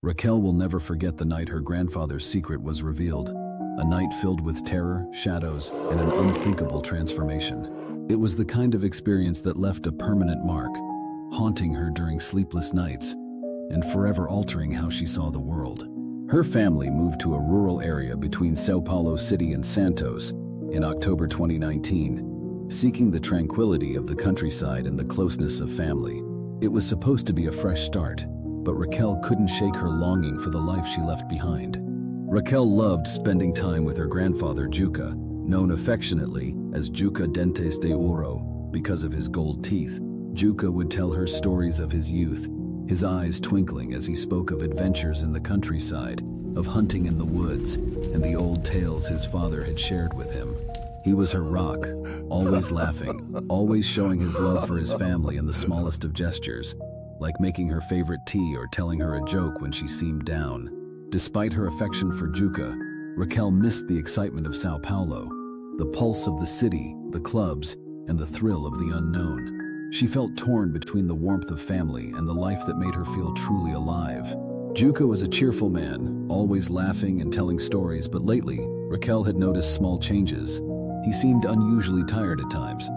Raquel will never forget the night her grandfather's secret was revealed, a night filled with terror, shadows, and an unthinkable transformation. It was the kind of experience that left a permanent mark, haunting her during sleepless nights and forever altering how she saw the world. Her family moved to a rural area between São Paulo City and Santos in October 2019, seeking the tranquility of the countryside and the closeness of family. It was supposed to be a fresh start, but Raquel couldn't shake her longing for the life she left behind. Raquel loved spending time with her grandfather Juca, known affectionately as Juca Dentes de Oro because of his gold teeth. Juca would tell her stories of his youth, his eyes twinkling as he spoke of adventures in the countryside, of hunting in the woods, and the old tales his father had shared with him. He was her rock, always laughing, always showing his love for his family in the smallest of gestures, like making her favorite tea or telling her a joke when she seemed down. Despite her affection for Juca, Raquel missed the excitement of São Paulo, the pulse of the city, the clubs, and the thrill of the unknown. She felt torn between the warmth of family and the life that made her feel truly alive. Juca was a cheerful man, always laughing and telling stories, but lately, Raquel had noticed small changes. He seemed unusually tired at times,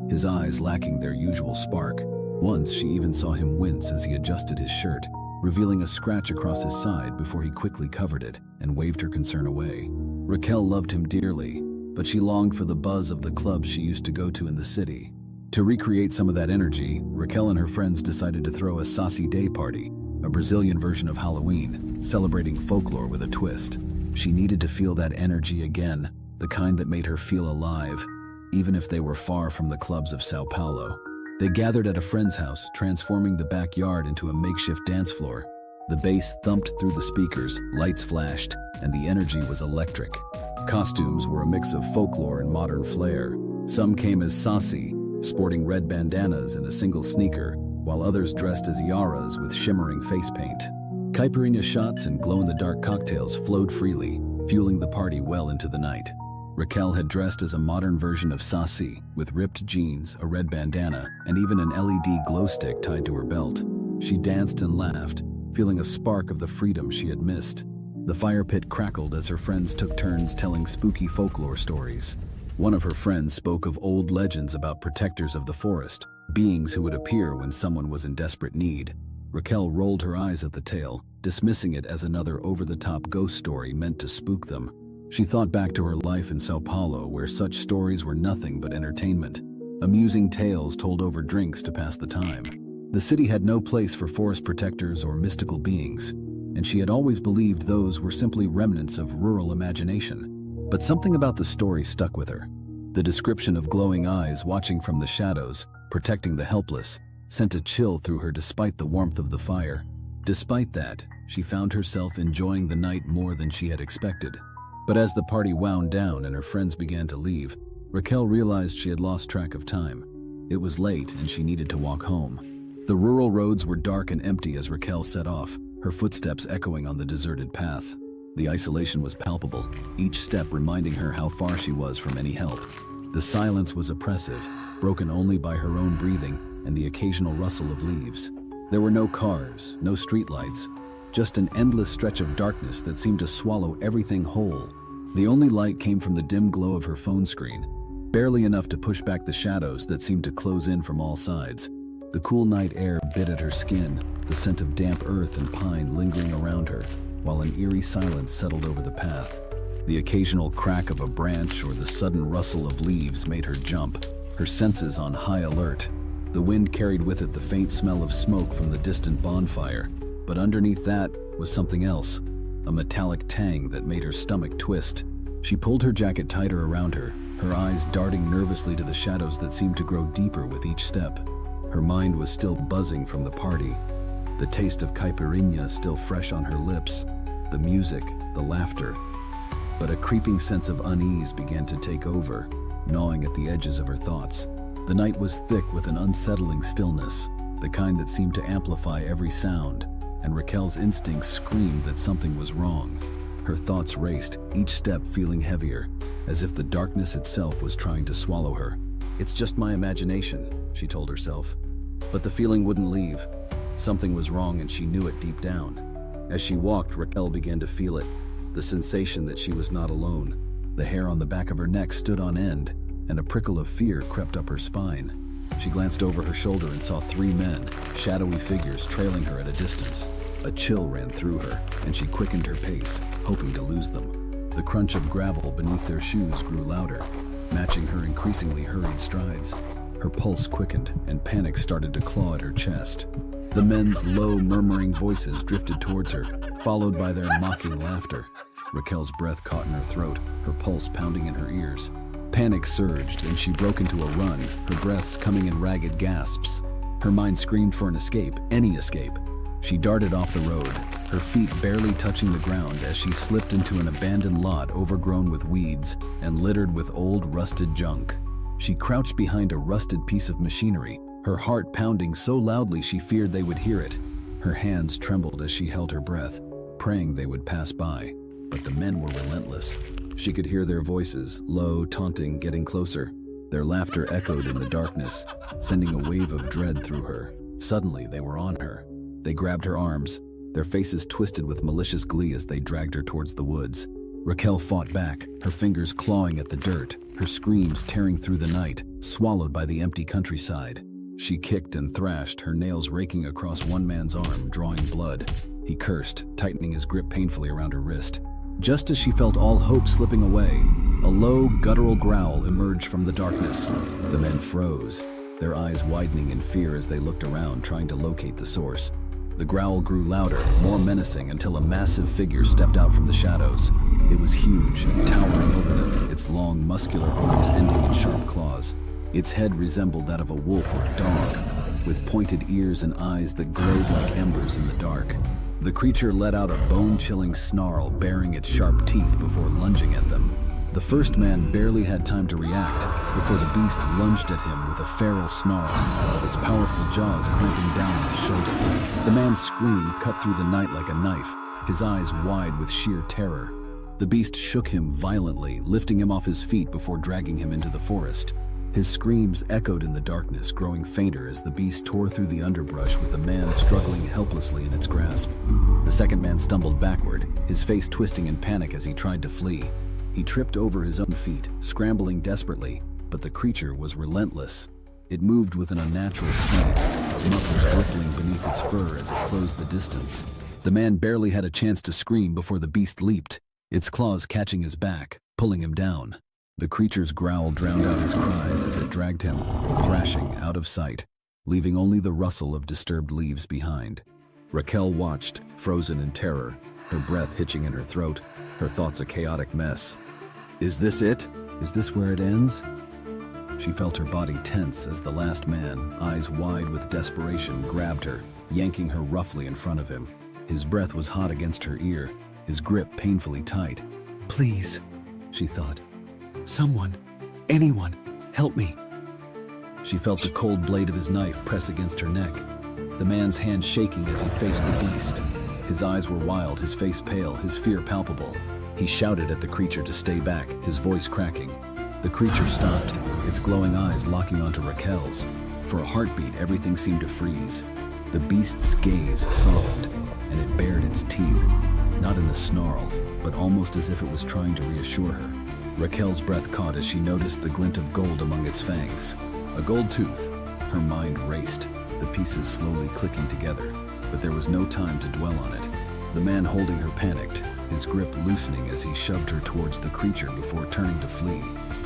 his eyes lacking their usual spark. Once, she even saw him wince as he adjusted his shirt, revealing a scratch across his side before he quickly covered it and waved her concern away. Raquel loved him dearly, but she longed for the buzz of the clubs she used to go to in the city. To recreate some of that energy, Raquel and her friends decided to throw a Saci day party, a Brazilian version of Halloween, celebrating folklore with a twist. She needed to feel that energy again, the kind that made her feel alive, even if they were far from the clubs of São Paulo. They gathered at a friend's house, transforming the backyard into a makeshift dance floor. The bass thumped through the speakers, lights flashed, and the energy was electric. Costumes were a mix of folklore and modern flair. Some came as Saci, sporting red bandanas and a single sneaker, while others dressed as Yaras with shimmering face paint. Caipirinha shots and glow-in-the-dark cocktails flowed freely, fueling the party well into the night. Raquel had dressed as a modern version of Saci, with ripped jeans, a red bandana, and even an LED glow stick tied to her belt. She danced and laughed, feeling a spark of the freedom she had missed. The fire pit crackled as her friends took turns telling spooky folklore stories. One of her friends spoke of old legends about protectors of the forest, beings who would appear when someone was in desperate need. Raquel rolled her eyes at the tale, dismissing it as another over-the-top ghost story meant to spook them. She thought back to her life in São Paulo, where such stories were nothing but entertainment, amusing tales told over drinks to pass the time. The city had no place for forest protectors or mystical beings, and she had always believed those were simply remnants of rural imagination. But something about the story stuck with her. The description of glowing eyes watching from the shadows, protecting the helpless, sent a chill through her despite the warmth of the fire. Despite that, she found herself enjoying the night more than she had expected. But as the party wound down and her friends began to leave, Raquel realized she had lost track of time. It was late and she needed to walk home. The rural roads were dark and empty as Raquel set off, her footsteps echoing on the deserted path. The isolation was palpable, each step reminding her how far she was from any help. The silence was oppressive, broken only by her own breathing and the occasional rustle of leaves. There were no cars, no streetlights, just an endless stretch of darkness that seemed to swallow everything whole. The only light came from the dim glow of her phone screen, barely enough to push back the shadows that seemed to close in from all sides. The cool night air bit at her skin, the scent of damp earth and pine lingering around her, while an eerie silence settled over the path. The occasional crack of a branch or the sudden rustle of leaves made her jump, her senses on high alert. The wind carried with it the faint smell of smoke from the distant bonfire, but underneath that was something else, a metallic tang that made her stomach twist. She pulled her jacket tighter around her, her eyes darting nervously to the shadows that seemed to grow deeper with each step. Her mind was still buzzing from the party, the taste of caipirinha still fresh on her lips, the music, the laughter. But a creeping sense of unease began to take over, gnawing at the edges of her thoughts. The night was thick with an unsettling stillness, the kind that seemed to amplify every sound, and Raquel's instincts screamed that something was wrong. Her thoughts raced, each step feeling heavier, as if the darkness itself was trying to swallow her. "It's just my imagination," she told herself. But the feeling wouldn't leave. Something was wrong and she knew it deep down. As she walked, Raquel began to feel it, the sensation that she was not alone. The hair on the back of her neck stood on end, and a prickle of fear crept up her spine. She glanced over her shoulder and saw 3 men, shadowy figures trailing her at a distance. A chill ran through her, and she quickened her pace, hoping to lose them. The crunch of gravel beneath their shoes grew louder, matching her increasingly hurried strides. Her pulse quickened, and panic started to claw at her chest. The men's low, murmuring voices drifted towards her, followed by their mocking laughter. Raquel's breath caught in her throat, her pulse pounding in her ears. Panic surged, and she broke into a run, her breaths coming in ragged gasps. Her mind screamed for an escape, any escape. She darted off the road, her feet barely touching the ground as she slipped into an abandoned lot overgrown with weeds and littered with old, rusted junk. She crouched behind a rusted piece of machinery, her heart pounding so loudly she feared they would hear it. Her hands trembled as she held her breath, praying they would pass by. But the men were relentless. She could hear their voices, low, taunting, getting closer. Their laughter echoed in the darkness, sending a wave of dread through her. Suddenly, they were on her. They grabbed her arms, their faces twisted with malicious glee as they dragged her towards the woods. Raquel fought back, her fingers clawing at the dirt, her screams tearing through the night, swallowed by the empty countryside. She kicked and thrashed, her nails raking across one man's arm, drawing blood. He cursed, tightening his grip painfully around her wrist. Just as she felt all hope slipping away, a low, guttural growl emerged from the darkness. The men froze, their eyes widening in fear as they looked around, trying to locate the source. The growl grew louder, more menacing, until a massive figure stepped out from the shadows. It was huge, towering over them, its long, muscular arms ending in sharp claws. Its head resembled that of a wolf or a dog, with pointed ears and eyes that glowed like embers in the dark. The creature let out a bone-chilling snarl, baring its sharp teeth before lunging at them. The first man barely had time to react before the beast lunged at him with a feral snarl, its powerful jaws clamping down on his shoulder. The man's scream cut through the night like a knife, his eyes wide with sheer terror. The beast shook him violently, lifting him off his feet before dragging him into the forest. His screams echoed in the darkness, growing fainter as the beast tore through the underbrush with the man struggling helplessly in its grasp. The second man stumbled backward, his face twisting in panic as he tried to flee. He tripped over his own feet, scrambling desperately, but the creature was relentless. It moved with an unnatural speed, its muscles rippling beneath its fur as it closed the distance. The man barely had a chance to scream before the beast leaped, its claws catching his back, pulling him down. The creature's growl drowned out his cries as it dragged him, thrashing, out of sight, leaving only the rustle of disturbed leaves behind. Raquel watched, frozen in terror, her breath hitching in her throat, her thoughts a chaotic mess. Is this it? Is this where it ends? She felt her body tense as the last man, eyes wide with desperation, grabbed her, yanking her roughly in front of him. His breath was hot against her ear, his grip painfully tight. Please, she thought. Someone, anyone, help me. She felt the cold blade of his knife press against her neck, the man's hand shaking as he faced the beast. His eyes were wild, his face pale, his fear palpable. He shouted at the creature to stay back, his voice cracking. The creature stopped, its glowing eyes locking onto Raquel's. For a heartbeat, everything seemed to freeze. The beast's gaze softened, and it bared its teeth, not in a snarl, but almost as if it was trying to reassure her. Raquel's breath caught as she noticed the glint of gold among its fangs. A gold tooth. Her mind raced, the pieces slowly clicking together, but there was no time to dwell on it. The man holding her panicked, his grip loosening as he shoved her towards the creature before turning to flee.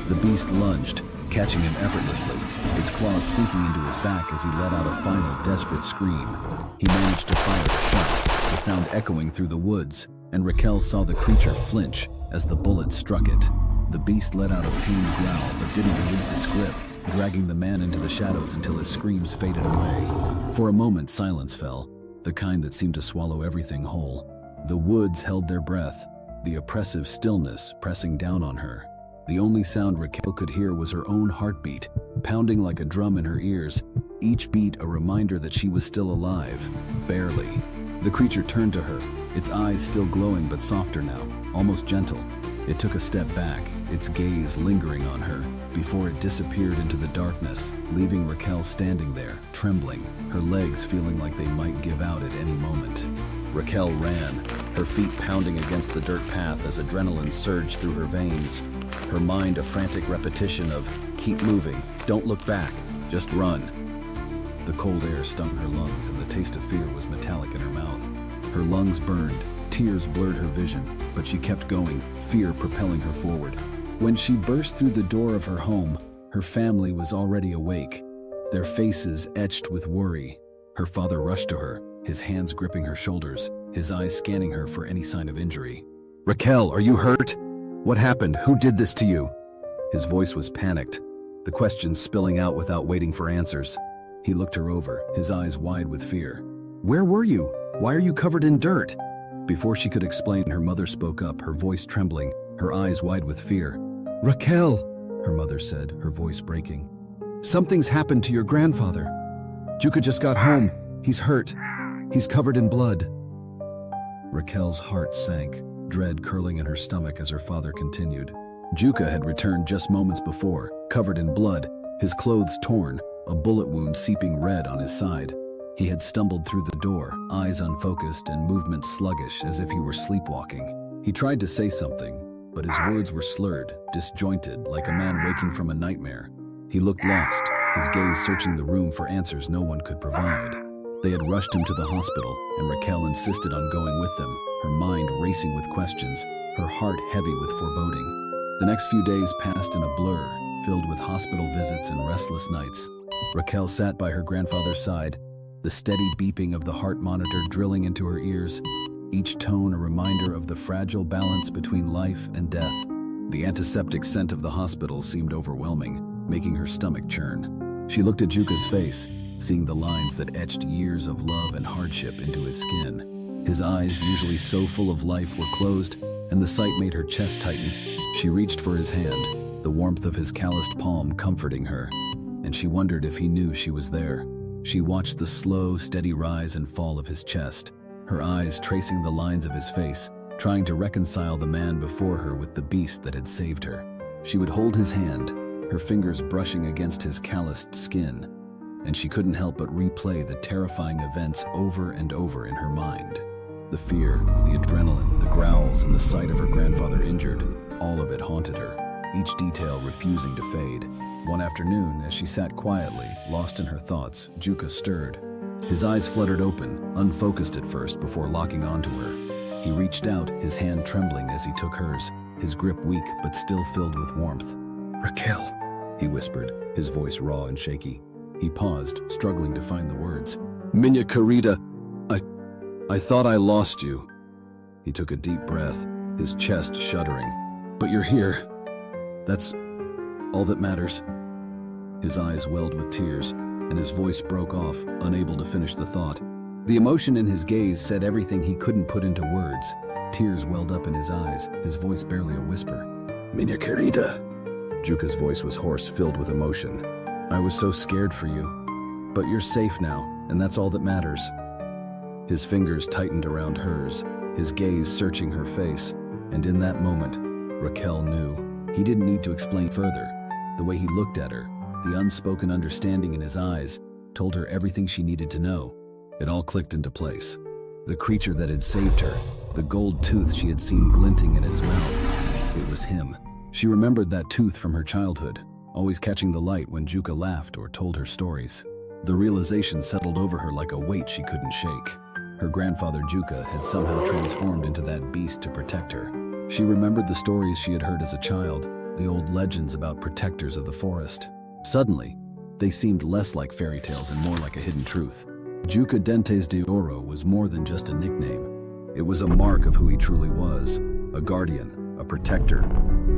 The beast lunged, catching him effortlessly, its claws sinking into his back as he let out a final desperate scream. He managed to fire a shot, the sound echoing through the woods, and Raquel saw the creature flinch as the bullet struck it. The beast let out a pained growl but didn't release its grip, dragging the man into the shadows until his screams faded away. For a moment, silence fell, the kind that seemed to swallow everything whole. The woods held their breath, the oppressive stillness pressing down on her. The only sound Raquel could hear was her own heartbeat, pounding like a drum in her ears, each beat a reminder that she was still alive, barely. The creature turned to her, its eyes still glowing but softer now, almost gentle. It took a step back, its gaze lingering on her, before it disappeared into the darkness, leaving Raquel standing there, trembling, her legs feeling like they might give out at any moment. Raquel ran, her feet pounding against the dirt path as adrenaline surged through her veins. Her mind a frantic repetition of, keep moving, don't look back, just run. The cold air stung her lungs and the taste of fear was metallic in her mouth. Her lungs burned, tears blurred her vision, but she kept going, fear propelling her forward. When she burst through the door of her home, her family was already awake, their faces etched with worry. Her father rushed to her, his hands gripping her shoulders, his eyes scanning her for any sign of injury. "Raquel, are you hurt? What happened? Who did this to you?" His voice was panicked, the questions spilling out without waiting for answers. He looked her over, his eyes wide with fear. "Where were you? Why are you covered in dirt?" Before she could explain, her mother spoke up, her voice trembling, her eyes wide with fear. "Raquel," her mother said, her voice breaking. "Something's happened to your grandfather. Juka just got home. He's hurt. He's covered in blood." Raquel's heart sank, dread curling in her stomach as her father continued. Juka had returned just moments before, covered in blood, his clothes torn, a bullet wound seeping red on his side. He had stumbled through the door, eyes unfocused and movements sluggish as if he were sleepwalking. He tried to say something, but his words were slurred, disjointed, like a man waking from a nightmare. He looked lost, his gaze searching the room for answers no one could provide. They had rushed him to the hospital, and Raquel insisted on going with them, her mind racing with questions, her heart heavy with foreboding. The next few days passed in a blur, filled with hospital visits and restless nights. Raquel sat by her grandfather's side, the steady beeping of the heart monitor drilling into her ears, each tone a reminder of the fragile balance between life and death. The antiseptic scent of the hospital seemed overwhelming, making her stomach churn. She looked at Juka's face, seeing the lines that etched years of love and hardship into his skin. His eyes, usually so full of life, were closed, and the sight made her chest tighten. She reached for his hand, the warmth of his calloused palm comforting her, and she wondered if he knew she was there. She watched the slow, steady rise and fall of his chest, her eyes tracing the lines of his face, trying to reconcile the man before her with the beast that had saved her. She would hold his hand, her fingers brushing against his calloused skin, and she couldn't help but replay the terrifying events over and over in her mind. The fear, the adrenaline, the growls, and the sight of her grandfather injured, all of it haunted her, each detail refusing to fade. One afternoon, as she sat quietly, lost in her thoughts, Juka stirred. His eyes fluttered open, unfocused at first before locking onto her. He reached out, his hand trembling as he took hers, his grip weak but still filled with warmth. "Raquel," he whispered, his voice raw and shaky. He paused, struggling to find the words. "Minya querida, I thought I lost you." He took a deep breath, his chest shuddering. "But you're here. That's all that matters." His eyes welled with tears, and his voice broke off, unable to finish the thought. The emotion in his gaze said everything he couldn't put into words. Tears welled up in his eyes, his voice barely a whisper. "Minya querida." Juka's voice was hoarse, filled with emotion. "I was so scared for you. But you're safe now, and that's all that matters." His fingers tightened around hers, his gaze searching her face, and in that moment, Raquel knew. He didn't need to explain further. The way he looked at her, the unspoken understanding in his eyes, told her everything she needed to know. It all clicked into place. The creature that had saved her, the gold tooth she had seen glinting in its mouth, it was him. She remembered that tooth from her childhood, always catching the light when Juka laughed or told her stories. The realization settled over her like a weight she couldn't shake. Her grandfather Juka had somehow transformed into that beast to protect her. She remembered the stories she had heard as a child, the old legends about protectors of the forest. Suddenly, they seemed less like fairy tales and more like a hidden truth. Juka Dentes de Oro was more than just a nickname. It was a mark of who he truly was, a guardian, a protector,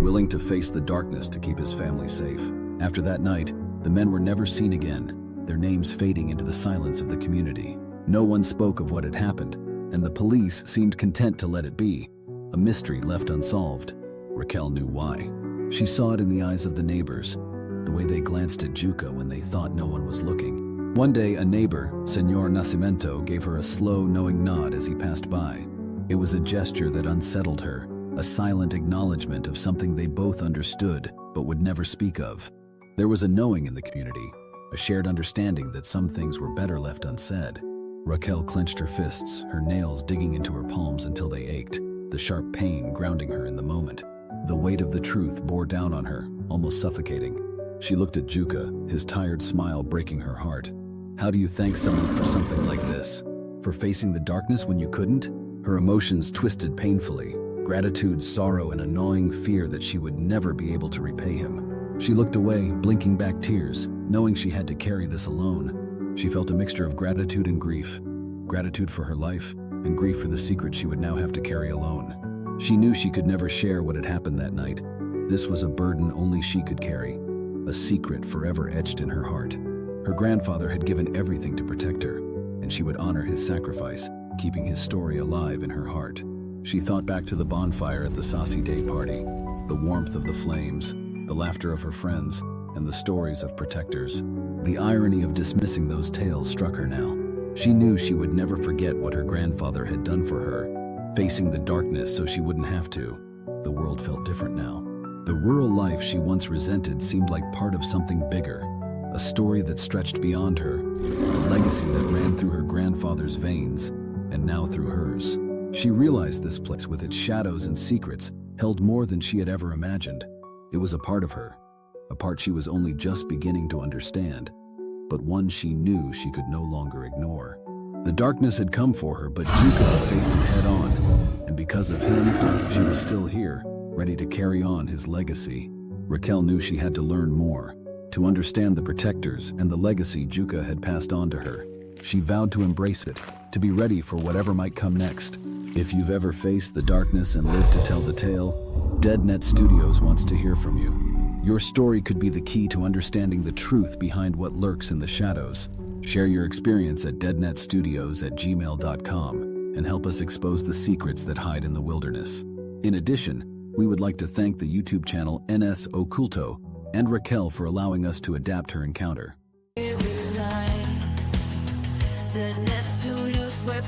willing to face the darkness to keep his family safe. After that night, the men were never seen again, their names fading into the silence of the community. No one spoke of what had happened, and the police seemed content to let it be, a mystery left unsolved. Raquel knew why. She saw it in the eyes of the neighbors, the way they glanced at Juka when they thought no one was looking. One day, a neighbor, Señor Nascimento, gave her a slow, knowing nod as he passed by. It was a gesture that unsettled her, a silent acknowledgement of something they both understood but would never speak of. There was a knowing in the community, a shared understanding that some things were better left unsaid. Raquel clenched her fists, her nails digging into her palms until they ached, the sharp pain grounding her in the moment. The weight of the truth bore down on her, almost suffocating. She looked at Juka, his tired smile breaking her heart. How do you thank someone for something like this? For facing the darkness when you couldn't? Her emotions twisted painfully, gratitude, sorrow, and a gnawing fear that she would never be able to repay him. She looked away, blinking back tears, knowing she had to carry this alone. She felt a mixture of gratitude and grief. Gratitude for her life, and grief for the secret she would now have to carry alone. She knew she could never share what had happened that night. This was a burden only she could carry, a secret forever etched in her heart. Her grandfather had given everything to protect her, and she would honor his sacrifice, keeping his story alive in her heart. She thought back to the bonfire at the Saci Day party, the warmth of the flames, the laughter of her friends, and the stories of protectors. The irony of dismissing those tales struck her now. She knew she would never forget what her grandfather had done for her, facing the darkness so she wouldn't have to. The world felt different now. The rural life she once resented seemed like part of something bigger, a story that stretched beyond her, a legacy that ran through her grandfather's veins, and now through hers. She realized this place with its shadows and secrets held more than she had ever imagined. It was a part of her, a part she was only just beginning to understand, but one she knew she could no longer ignore. The darkness had come for her, but Juka had faced it head on, and because of him, she was still here, ready to carry on his legacy. Raquel knew she had to learn more, to understand the protectors and the legacy Juka had passed on to her. She vowed to embrace it, to be ready for whatever might come next. If you've ever faced the darkness and lived to tell the tale, DeadNetStudios wants to hear from you. Your story could be the key to understanding the truth behind what lurks in the shadows. Share your experience at deadnetstudios@gmail.com and help us expose the secrets that hide in the wilderness. In addition, we would like to thank the YouTube channel NS Occulto and Raquel for allowing us to adapt her encounter. DeadNetStudios, where